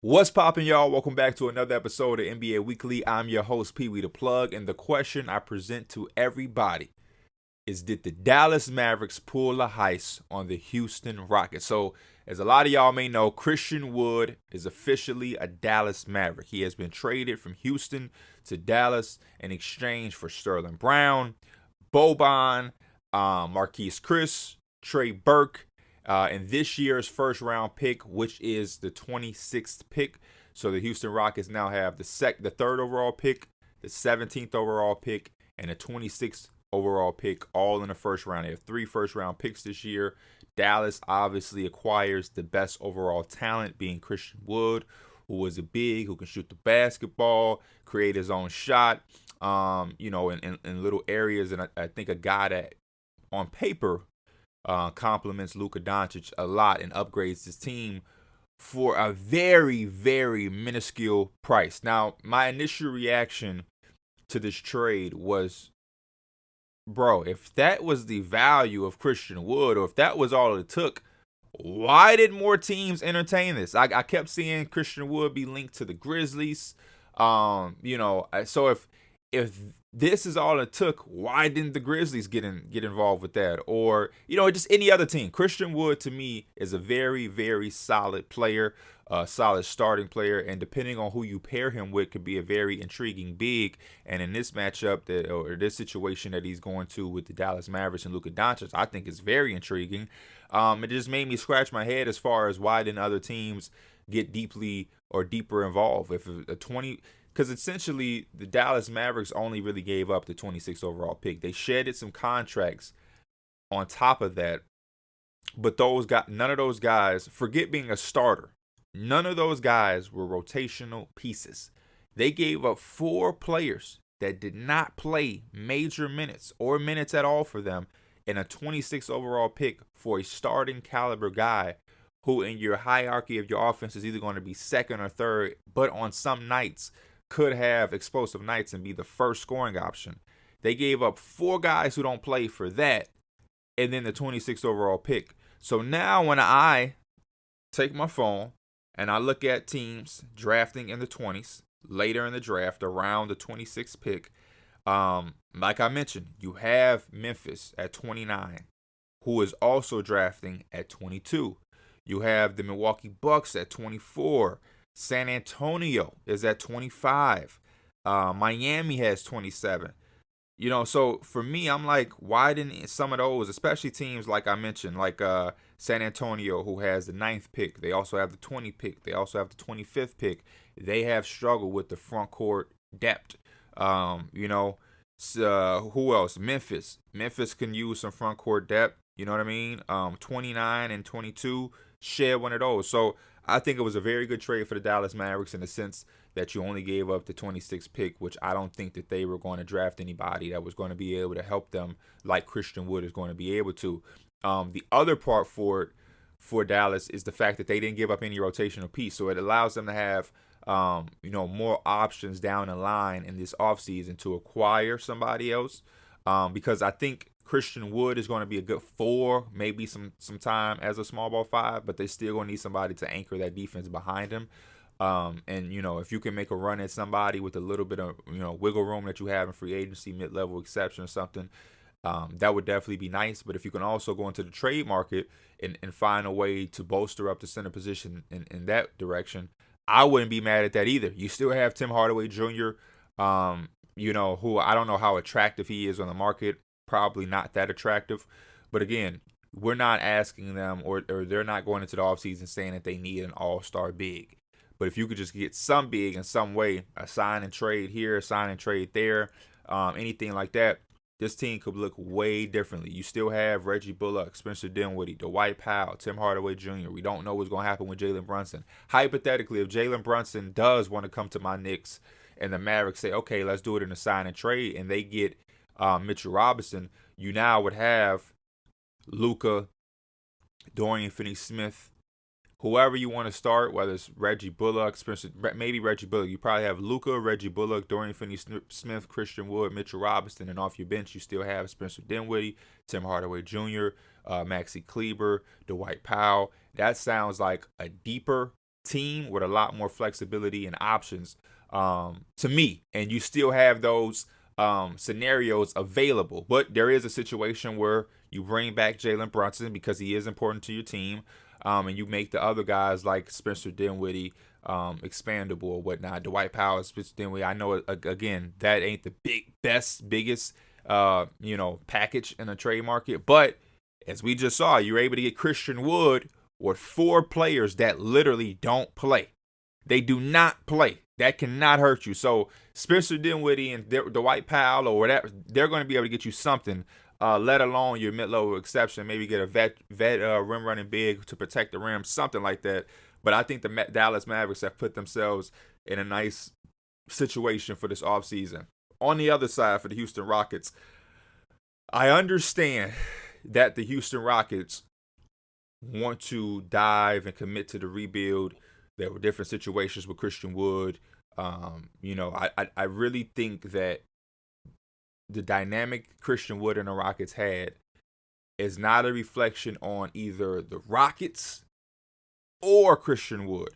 What's poppin', y'all? Welcome back to another episode of NBA Weekly. I'm your host, Pee Wee the Plug, and the question I present to everybody is, did the Dallas Mavericks pull a heist on the Houston Rockets? So, as a lot of y'all may know, Christian Wood is officially a Dallas Maverick. He has been traded from Houston to Dallas in exchange for Sterling Brown, Boban, Marquise Chris, Trey Burke, and this year's first round pick, which is the 26th pick. So the Houston Rockets now have the third overall pick, the 17th overall pick, and the 26th overall pick, all in the first round. They have 3 first round picks this year. Dallas obviously acquires the best overall talent, being Christian Wood, who is a big, who can shoot the basketball, create his own shot, in little areas. And I think a guy that on paper compliments Luka Doncic a lot and upgrades his team for a very, very minuscule price. Now, my initial reaction to this trade was, bro, if that was the value of Christian Wood, or if that was all it took, why did more teams entertain this? I kept seeing Christian Wood be linked to the Grizzlies. So if this is all it took, why didn't the Grizzlies get involved with that? Or, just any other team. Christian Wood, to me, is a very, very solid player, a solid starting player, and depending on who you pair him with, could be a very intriguing big. And in this matchup, or this situation that he's going to with the Dallas Mavericks and Luka Doncic, I think is very intriguing. It just made me scratch my head as far as why didn't other teams get deeper involved. If a 20, because essentially the Dallas Mavericks only really gave up the 26th overall pick. They shedded some contracts on top of that, but none of those guys, forget being a starter, none of those guys were rotational pieces. They gave up 4 players that did not play major minutes or minutes at all for them, and a 26th overall pick for a starting caliber guy who in your hierarchy of your offense is either going to be second or third, but on some nights could have explosive nights and be the first scoring option. They gave up 4 guys who don't play for that, and then the 26th overall pick. So now when I take my phone and I look at teams drafting in the 20s, later in the draft, around the 26th pick, like I mentioned, you have Memphis at 29, who is also drafting at 22. You have the Milwaukee Bucks at 24. San Antonio is at 25. Miami has 27. So for me, I'm like, why didn't some of those, especially teams like I mentioned, like San Antonio, who has the 9th pick, they also have the 20th pick, they also have the 25th pick. They have struggled with the front court depth. Who else? Memphis. Memphis can use some front court depth. You know what I mean? 29 and 22 share one of those. So I think it was a very good trade for the Dallas Mavericks in the sense that you only gave up the 26th pick, which I don't think that they were going to draft anybody that was going to be able to help them like Christian Wood is going to be able to. The other part for Dallas is the fact that they didn't give up any rotational piece, so it allows them to have more options down the line in this offseason to acquire somebody else. Because I think Christian Wood is going to be a good 4, maybe some time as a small ball 5, but they still going to need somebody to anchor that defense behind him. If you can make a run at somebody with a little bit of wiggle room that you have in free agency, mid-level exception or something, that would definitely be nice. But if you can also go into the trade market and find a way to bolster up the center position in that direction, I wouldn't be mad at that either. You still have Tim Hardaway Jr., who I don't know how attractive he is on the market. Probably not that attractive. But again, we're not asking them, or they're not going into the offseason saying that they need an all-star big. But if you could just get some big in some way, a sign and trade here, a sign and trade there, anything like that, this team could look way differently. You still have Reggie Bullock, Spencer Dinwiddie, Dwight Powell, Tim Hardaway Jr. We don't know what's going to happen with Jalen Brunson. Hypothetically, if Jalen Brunson does want to come to my Knicks and the Mavericks say, okay, let's do it in a sign and trade, and they get Mitchell Robinson, you now would have Luka, Dorian Finney-Smith, whoever you want to start, whether it's Reggie Bullock, maybe Reggie Bullock. You probably have Luka, Reggie Bullock, Dorian Finney-Smith, Christian Wood, Mitchell Robinson, and off your bench you still have Spencer Dinwiddie, Tim Hardaway Jr., Maxi Kleber, Dwight Powell. That sounds like a deeper team with a lot more flexibility and options to me. And you still have those scenarios available. But there is a situation where you bring back Jalen Brunson because he is important to your team, and you make the other guys like Spencer Dinwiddie expandable or whatnot. Dwight Powell, Spencer Dinwiddie. I know again that ain't the biggest package in the trade market, but as we just saw, you're able to get Christian Wood with 4 players that literally don't play. They do not play. That cannot hurt you. So Spencer Dinwiddie and Dwight Powell or whatever, they're going to be able to get you something, let alone your mid-level exception. Maybe get a vet rim running big to protect the rim, something like that. But I think the Dallas Mavericks have put themselves in a nice situation for this offseason. On the other side, for the Houston Rockets, I understand that the Houston Rockets want to dive and commit to the rebuild. There were different situations with Christian Wood. I really think that the dynamic Christian Wood and the Rockets had is not a reflection on either the Rockets or Christian Wood.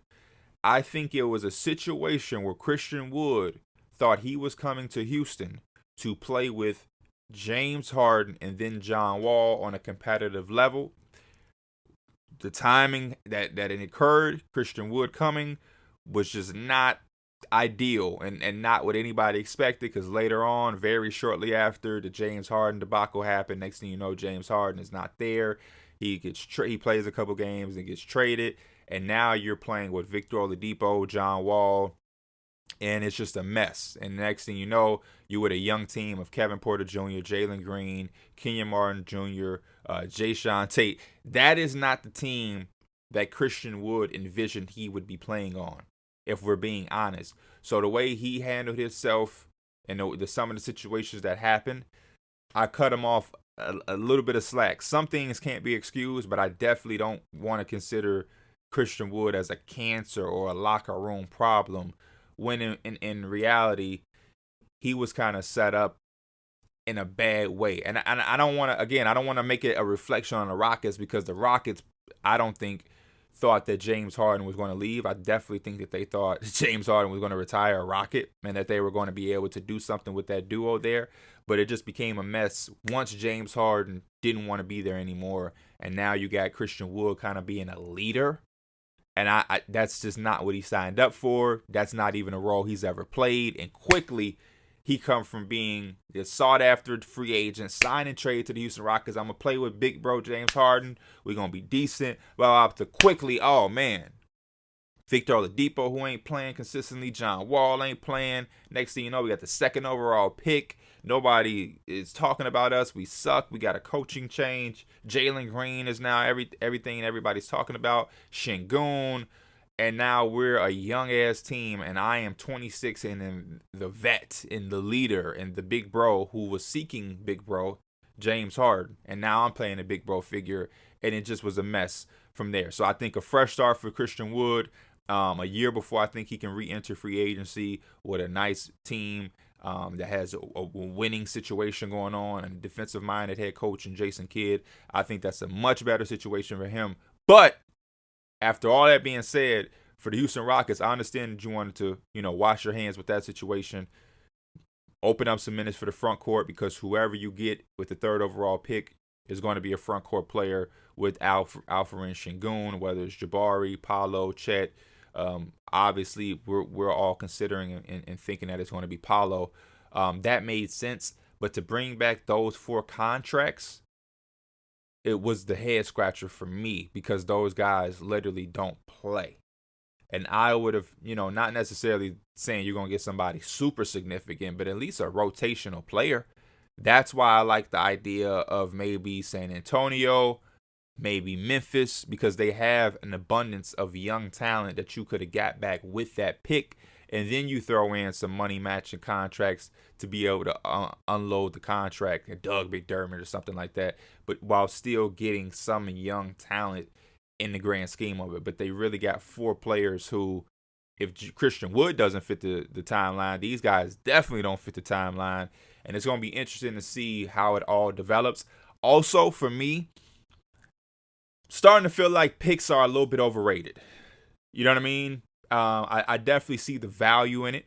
I think it was a situation where Christian Wood thought he was coming to Houston to play with James Harden and then John Wall on a competitive level. The timing that it occurred, Christian Wood coming, was just not ideal and not what anybody expected, because later on, very shortly after the James Harden debacle happened, next thing you know, James Harden is not there. He plays a couple games and gets traded, and now you're playing with Victor Oladipo, John Wall, and it's just a mess. And next thing you know, you with a young team of Kevin Porter Jr., Jalen Green, Kenyon Martin Jr., Jayshawn Tate. That is not the team that Christian Wood envisioned he would be playing on, if we're being honest. So the way he handled himself and some of the situations that happened, I cut him off a little bit of slack. Some things can't be excused, but I definitely don't want to consider Christian Wood as a cancer or a locker room problem, when in reality, he was kind of set up in a bad way. And I don't want to make it a reflection on the Rockets, because the Rockets, I don't think, thought that James Harden was going to leave. I definitely think that they thought James Harden was going to retire a Rocket and that they were going to be able to do something with that duo there. But it just became a mess once James Harden didn't want to be there anymore. And now you got Christian Wood kind of being a leader. And I that's just not what he signed up for. That's not even a role he's ever played. And quickly, he come from being the sought-after free agent, sign and trade to the Houston Rockets. I'm going to play with big bro James Harden. We're going to be decent. Well, up to quickly, oh, man. Victor Oladipo, who ain't playing consistently. John Wall ain't playing. Next thing you know, we got the 2nd overall pick. Nobody is talking about us. We suck. We got a coaching change. Jalen Green is now everything everybody's talking about. Şengün. And now we're a young-ass team, and I am 26 and the vet and the leader and the big bro who was seeking big bro, James Harden. And now I'm playing a big bro figure, and it just was a mess from there. So I think a fresh start for Christian Wood, a year before I think he can re-enter free agency with a nice team that has a winning situation going on, and a defensive-minded head coach in Jason Kidd. I think that's a much better situation for him. But after all that being said, for the Houston Rockets, I understand that you wanted to, wash your hands with that situation. Open up some minutes for the front court, because whoever you get with the 3rd overall pick is going to be a front court player with Alfred and Şengün, whether it's Jabari, Paolo, Chet. Obviously, we're all considering and thinking that it's going to be Paolo. That made sense. But to bring back those 4 contracts, it was the head scratcher for me, because those guys literally don't play. And I would have, not necessarily saying you're going to get somebody super significant, but at least a rotational player. That's why I like the idea of maybe San Antonio, maybe Memphis, because they have an abundance of young talent that you could have got back with that pick. And then you throw in some money matching contracts to be able to unload the contract, Doug McDermott or something like that, but while still getting some young talent in the grand scheme of it. But they really got 4 players who, if Christian Wood doesn't fit the timeline, these guys definitely don't fit the timeline. And it's going to be interesting to see how it all develops. Also, for me, starting to feel like picks are a little bit overrated. You know what I mean? I definitely see the value in it.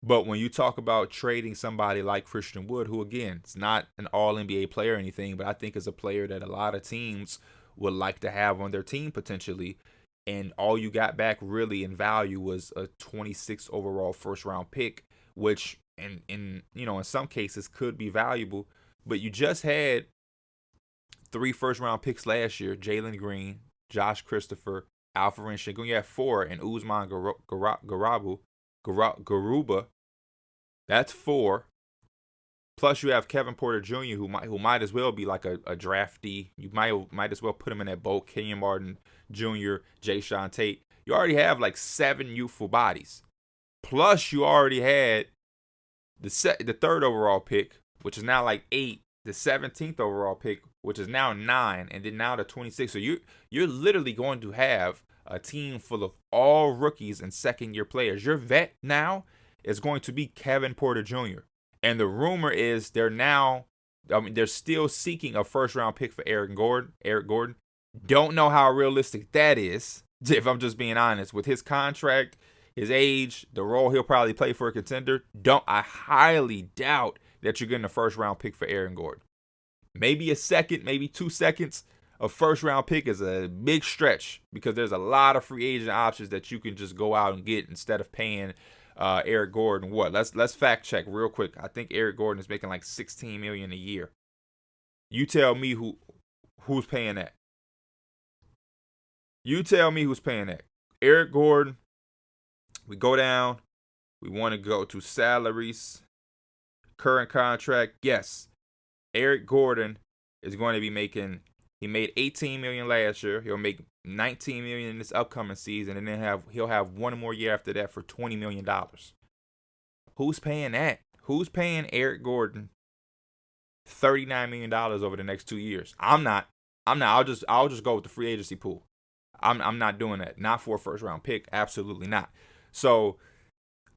But when you talk about trading somebody like Christian Wood, who again, it's not an all NBA player or anything, but I think is a player that a lot of teams would like to have on their team potentially, and all you got back really in value was a 26 overall first round pick, which in some cases could be valuable, but you just had 3 first round picks last year: Jalen Green, Josh Christopher, Alperen Sengun. You have 4, and Usman Garuba. That's 4. Plus you have Kevin Porter Jr. who might as well be like a draftee. You might as well put him in that boat. Kenyon Martin Jr., Jayshawn Tate. You already have like 7 youthful bodies. Plus you already had the 3rd overall pick, which is now like 8. The 17th overall pick, which is now 9, and then now the 26th. So you're literally going to have a team full of all rookies and second-year players. Your vet now is going to be Kevin Porter Jr. And the rumor is they're still seeking a first-round pick for Eric Gordon. Don't know how realistic that is, if I'm just being honest. With his contract, his age, the role he'll probably play for a contender, I highly doubt that you're getting a first-round pick for Aaron Gordon. Maybe a second, maybe 2 seconds. A first-round pick is a big stretch because there's a lot of free agent options that you can just go out and get instead of paying Eric Gordon what? Let's fact check real quick. I think Eric Gordon is making like $16 million a year. You tell me who's paying that. You tell me who's paying that. Eric Gordon. We go down. We want to go to salaries. Current contract, yes. Eric Gordon is going to be making. He made $18 million last year. He'll make $19 million in this upcoming season, and then he'll have one more year after that for $20 million. Who's paying that? Who's paying Eric Gordon $39 million over the next 2 years? I'm not. I'll just go with the free agency pool. I'm not doing that. Not for a first round pick. Absolutely not. So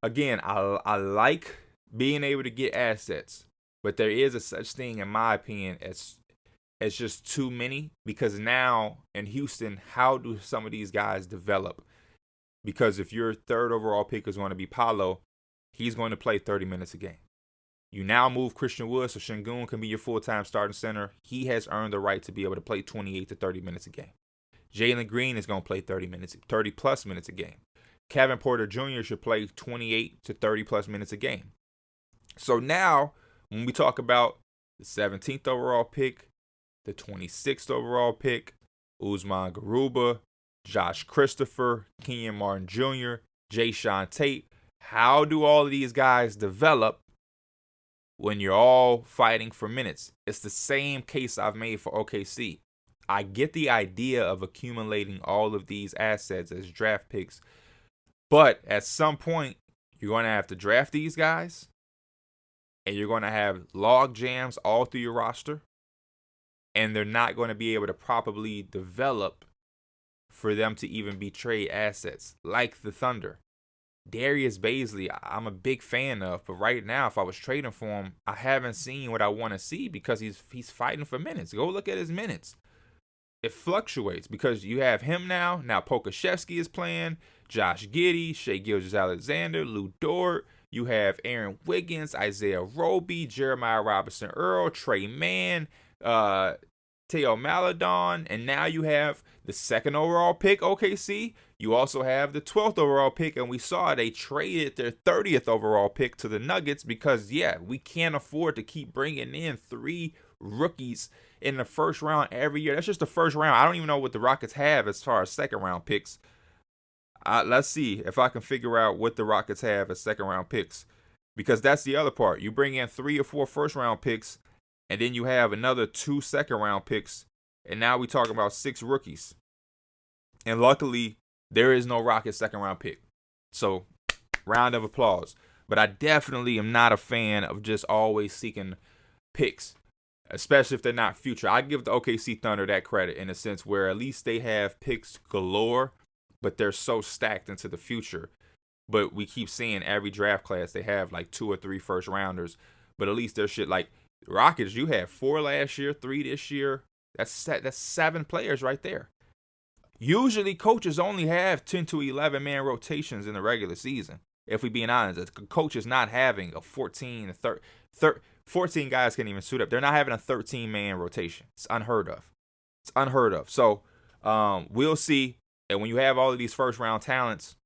again, I like being able to get assets, but there is a such thing, in my opinion, as just too many, because now in Houston, how do some of these guys develop? Because if your 3rd overall pick is going to be Paolo, he's going to play 30 minutes a game. You now move Christian Wood so Sengun can be your full-time starting center. He has earned the right to be able to play 28 to 30 minutes a game. Jalen Green is going to play 30 plus minutes a game. Kevin Porter Jr. should play 28 to 30 plus minutes a game. So now, when we talk about the 17th overall pick, the 26th overall pick, Usman Garuba, Josh Christopher, Kenyon Martin Jr., Jayshawn Tate, how do all of these guys develop when you're all fighting for minutes? It's the same case I've made for OKC. I get the idea of accumulating all of these assets as draft picks, but at some point, you're going to have to draft these guys, and you're going to have log jams all through your roster, and they're not going to be able to properly develop for them to even be trade assets, like the Thunder. Darius Bazley, I'm a big fan of, but right now, if I was trading for him, I haven't seen what I want to see because he's fighting for minutes. Go look at his minutes. It fluctuates because you have him now. Now Pokashevsky is playing, Josh Giddey, Shai Gilgeous-Alexander, Lou Dort. You have Aaron Wiggins, Isaiah Roby, Jeremiah Robinson-Earl, Trey Mann, Theo Maledon, and now you have the 2nd overall pick, OKC. You also have the 12th overall pick, and we saw they traded their 30th overall pick to the Nuggets because, we can't afford to keep bringing in 3 rookies in the first round every year. That's just the first round. I don't even know what the Rockets have as far as second round picks. Let's see if I can figure out what the Rockets have as second round picks, because that's the other part. You bring in 3 or 4 first round picks, and then you have another 2 second round picks, and now we're talking about 6 rookies. And luckily, there is no Rockets second round pick. So, round of applause. But I definitely am not a fan of just always seeking picks, especially if they're not future. I give the OKC Thunder that credit in a sense where at least they have picks galore, but they're so stacked into the future. But we keep seeing every draft class they have like 2 or 3 first rounders. But at least their shit like Rockets, you had 4 last year, 3 this year. That's 7 players right there. Usually coaches only have 10 to 11 man rotations in the regular season. If we being honest, a coach is not having a 14 guys can't even suit up. They're not having a 13 man rotation. It's unheard of. It's unheard of. So we'll see. And when you have all of these first round talents,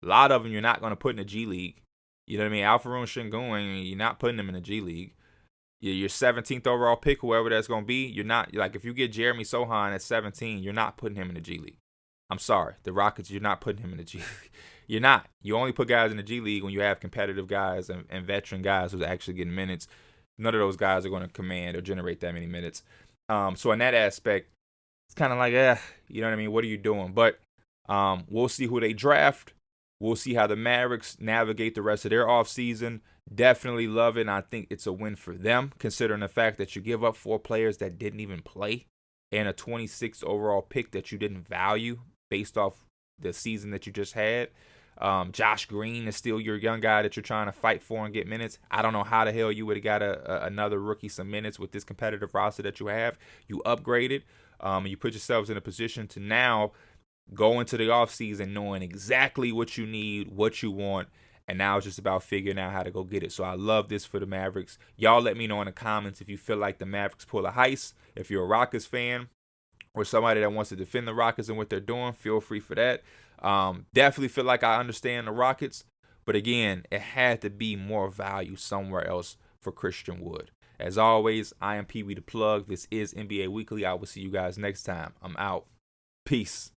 a lot of them you're not going to put in the G League. You know what I mean? Alfaroon Şengün, you're not putting them in the G League. Your 17th overall pick, whoever that's going to be, you're not, like, if you get Jeremy Sohan at 17, you're not putting him in the G League. I'm sorry. The Rockets, you're not putting him in the G League. You're not. You only put guys in the G League when you have competitive guys and veteran guys who's actually getting minutes. None of those guys are going to command or generate that many minutes. So in that aspect, it's kind of like, you know what I mean? What are you doing? But we'll see who they draft. We'll see how the Mavericks navigate the rest of their offseason. Definitely love it, and I think it's a win for them, considering the fact that you give up 4 players that didn't even play and a 26th overall pick that you didn't value based off the season that you just had. Josh Green is still your young guy that you're trying to fight for and get minutes. I don't know how the hell you would have got another rookie some minutes with this competitive roster that you have. You upgraded, and you put yourselves in a position to now go into the offseason knowing exactly what you need, what you want, and now it's just about figuring out how to go get it. So I love this for the Mavericks. Y'all let me know in the comments if you feel like the Mavericks pull a heist. If you're a Rockets fan or somebody that wants to defend the Rockets and what they're doing, feel free for that. Definitely feel like I understand the Rockets. But again, it had to be more value somewhere else for Christian Wood. As always, I am Pee Wee the Plug. This is NBA Weekly. I will see you guys next time. I'm out. Peace.